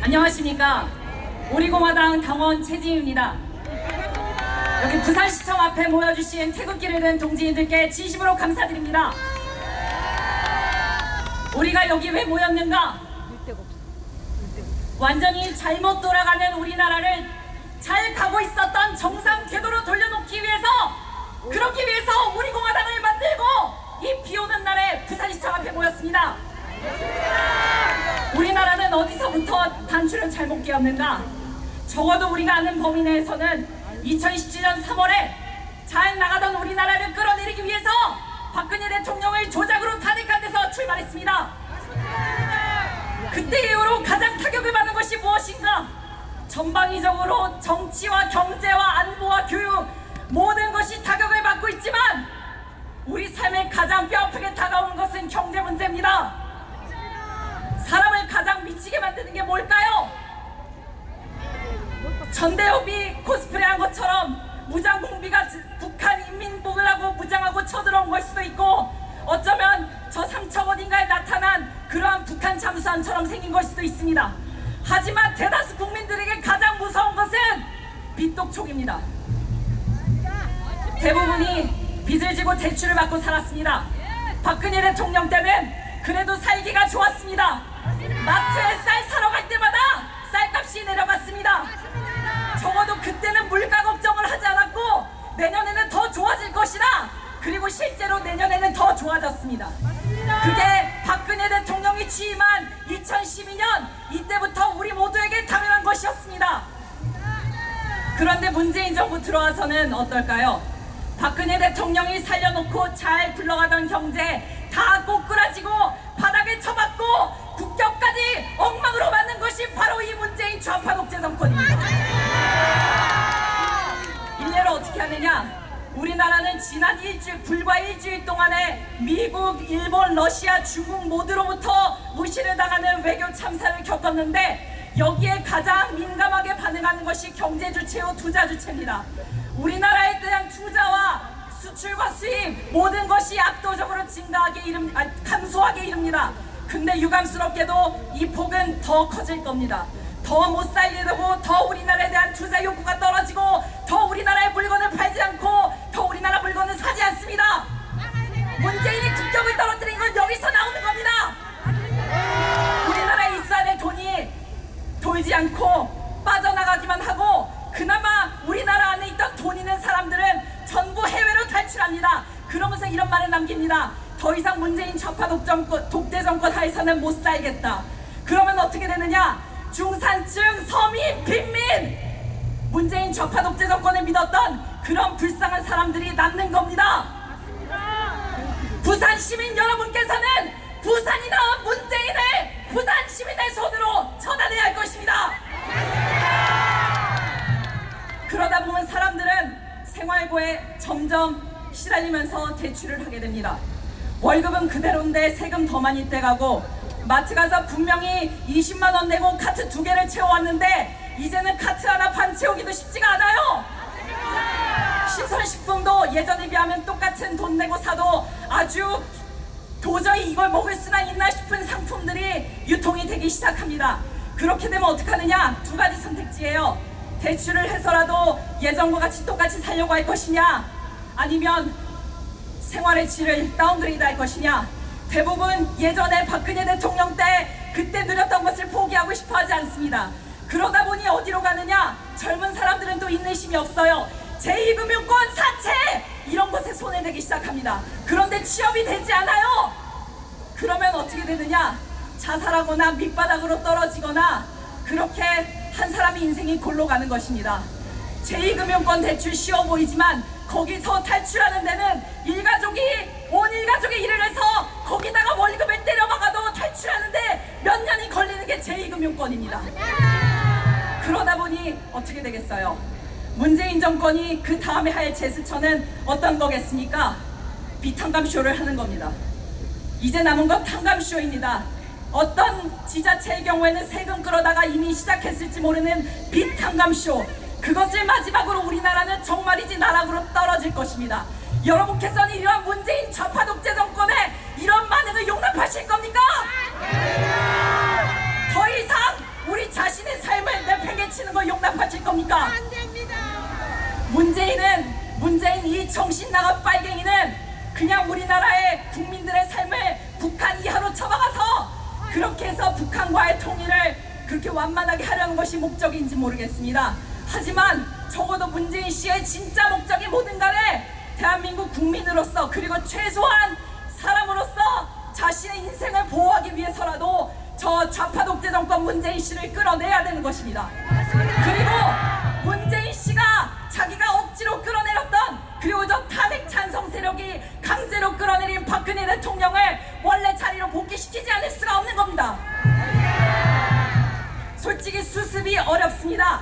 안녕하십니까. 우리공화당 당원 최지입니다. 여기 부산시청 앞에 모여주신 태극기를 든 동지인들께 진심으로 감사드립니다. 우리가 여기 왜 모였는가? 완전히 잘못 돌아가는 우리나라를 잘 가고 있었던 정상 궤도로 돌려놓기 위해서, 그러기 위해서 우리공화당을 만들고 이 비오는 날에 부산시청 앞에 모였습니다. 우리나라는 어디서부터 단추를 잘못 끼웠는가? 적어도 우리가 아는 범위 내에서는 2017년 3월에 잘 나가던 우리나라를 끌어내리기 위해서 박근혜 대통령을 조작으로 탄핵한 데서 출발했습니다. 그때 이후로 가장 타격을 받은 것이 무엇인가? 전방위적으로 정치와 경제와 안보와 교육 모든 것이 타격을 받고 있지만 우리 삶에 가장 뼈아프게 다가오는 것은 경제 문제입니다. 사람을 가장 미치게 만드는 게 뭘까요? 전대협이 코스프레한 것처럼 무장공비가 북한 인민복을 하고 무장하고 쳐들어온 걸 수도 있고, 어쩌면 저 삼척 어딘가에 나타난 그러한 북한 잠수함처럼 생긴 걸 수도 있습니다. 하지만 대다수 국민들에게 가장 무서운 것은 빚독촉입니다. 대부분이 빚을 지고 대출을 받고 살았습니다. 박근혜 대통령 때는 그래도 살기가 좋았습니다. 마트에 쌀 사러 갈 때마다 쌀값이 내려갔습니다. 적어도 그때는 물가 걱정을 하지 않았고 내년에는 더 좋아질 것이다. 그리고 실제로 내년에는 더 좋아졌습니다. 그게 박근혜 대통령이 취임한 2012년 이때부터 우리 모두에게 당연한 것이었습니다. 그런데 문재인 정부 들어와서는 어떨까요? 박근혜 대통령이 살려놓고 잘 굴러가던 경제 다 꼬꾸라지고 바닥에 처박고 국격까지 엉망으로 만든 것이 바로 이 문재인 좌파 독재 정권입니다. 일례로 어떻게 하느냐? 우리나라는 지난 불과 일주일 동안에 미국, 일본, 러시아, 중국 모두로부터 무시를 당하는 외교 참사를 겪었는데 여기에 가장 민감하게 반응하는 것이 경제 주체요 투자 주체입니다. 우리나라에 대한 투자와 수출과 수입 모든 것이 압도적으로 감소하게 이릅니다. 근데 유감스럽게도 이 폭은 더 커질 겁니다. 더 못 살게 되고 더 우리나라에 대한 투자 욕구가 떨어지고 더 우리나라의 물건을 팔지 않고 더 우리나라 물건을 사지 않습니다. 문재인이 국격을 떨어뜨린 건 여기서 나오는 겁니다. 우리나라에 있어야 할 돈이 돌지 않고 빠져나가기만 하고 그나마 우리나라 안에 있던 돈 있는 사람들은 전부 해외로 탈출합니다. 그러면서 이런 말을 남깁니다. 더 이상 문재인 좌파 독재 정권 하에서는 못 살겠다. 그러면 어떻게 되느냐? 중산층, 서민, 빈민, 문재인 좌파 독재 정권을 믿었던 그런 불쌍한 사람들이 남는 겁니다. 부산 시민 여러분께서는 부산이 낳은 문재인을 부산 시민의 손으로 처단해야 할 것입니다. 그러다 보면 사람들은 생활고에 점점 시달리면서 대출을 하게 됩니다. 월급은 그대로인데 세금 더 많이 떼가고 마트 가서 분명히 20만 원 내고 카트 2개를 채워왔는데 이제는 카트 하나 반 채우기도 쉽지가 않아요. 신선식품도 예전에 비하면 똑같은 돈 내고 사도 아주 도저히 이걸 먹을 수나 있나 싶은 상품들이 유통이 되기 시작합니다. 그렇게 되면 어떡하느냐? 두 가지 선택지예요. 대출을 해서라도 예전과 같이 똑같이 살려고 할 것이냐, 아니면 생활의 질을 다운그레이드 할 것이냐. 대부분 예전에 박근혜 대통령 때 그때 누렸던 것을 포기하고 싶어 하지 않습니다. 그러다 보니 어디로 가느냐? 젊은 사람들은 또 인내심이 없어요. 제2금융권, 사채 이런 것에 손을 대기 시작합니다. 그런데 취업이 되지 않아요. 그러면 어떻게 되느냐? 자살하거나 밑바닥으로 떨어지거나 그렇게 한 사람의 인생이 골로 가는 것입니다. 제2금융권 대출 쉬워 보이지만 거기서 탈출하는 데는 온 일가족이 일을 해서 거기다가 월급을 때려박아도 탈출하는데 몇 년이 걸리는 게 제2금융권입니다. 그러다 보니 어떻게 되겠어요? 문재인 정권이 그 다음에 할 제스처는 어떤 거겠습니까? 비탄감쇼를 하는 겁니다. 이제 남은 건 탕감쇼입니다. 어떤 지자체의 경우에는 세금 끌어다가 이미 시작했을지 모르는 빚탕감쇼, 그것을 마지막으로 우리나라는 정말이지 나락으로 떨어질 것입니다. 여러분께서는 이러한 문재인 좌파 독재 정권의 이런 반응을 용납하실 겁니까? 더 이상 우리 자신 정신 나간 빨갱이는 그냥 우리나라의 국민들의 삶을 북한 이하로 처박아서 그렇게 해서 북한과의 통일을 그렇게 완만하게 하려는 것이 목적인지 모르겠습니다. 하지만 적어도 문재인 씨의 진짜 목적이 뭐든 간에 대한민국 국민으로서 그리고 최소한 사람으로서 자신의 인생을 보호하기 위해서라도 저 좌파 독재 정권 문재인 씨를 끌어내야 되는 것입니다. 그리고 문재인 씨가 자기가 억지로 끌어내렸던 그리고 저 탄핵 찬성 세력이 강제로 끌어내린 박근혜 대통령을 원래 자리로 복귀시키지 않을 수가 없는 겁니다. 솔직히 수습이 어렵습니다.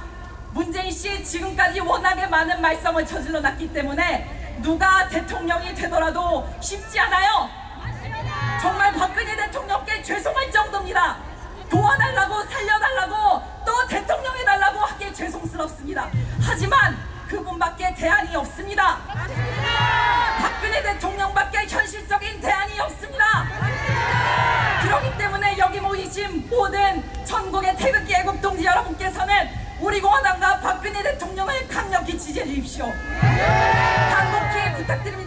문재인 씨 지금까지 워낙에 많은 말썽을 저질러 놨기 때문에 누가 대통령이 되더라도 쉽지 않아요. 정말 박근혜 대통령께 죄송할 정도입니다. 도와달라고 살려달라고 또 대통령해달라고 하기에 죄송스럽습니다. 하지만 그분밖에 대안이 없습니다. 박근혜 대통령밖에 현실적인 대안이 없습니다. 그렇기 때문에 여기 모이신 모든 전국의 태극기 애국 동지 여러분께서는 우리 공화당과 박근혜 대통령을 강력히 지지해 주십시오. 간곡히 부탁드립니다.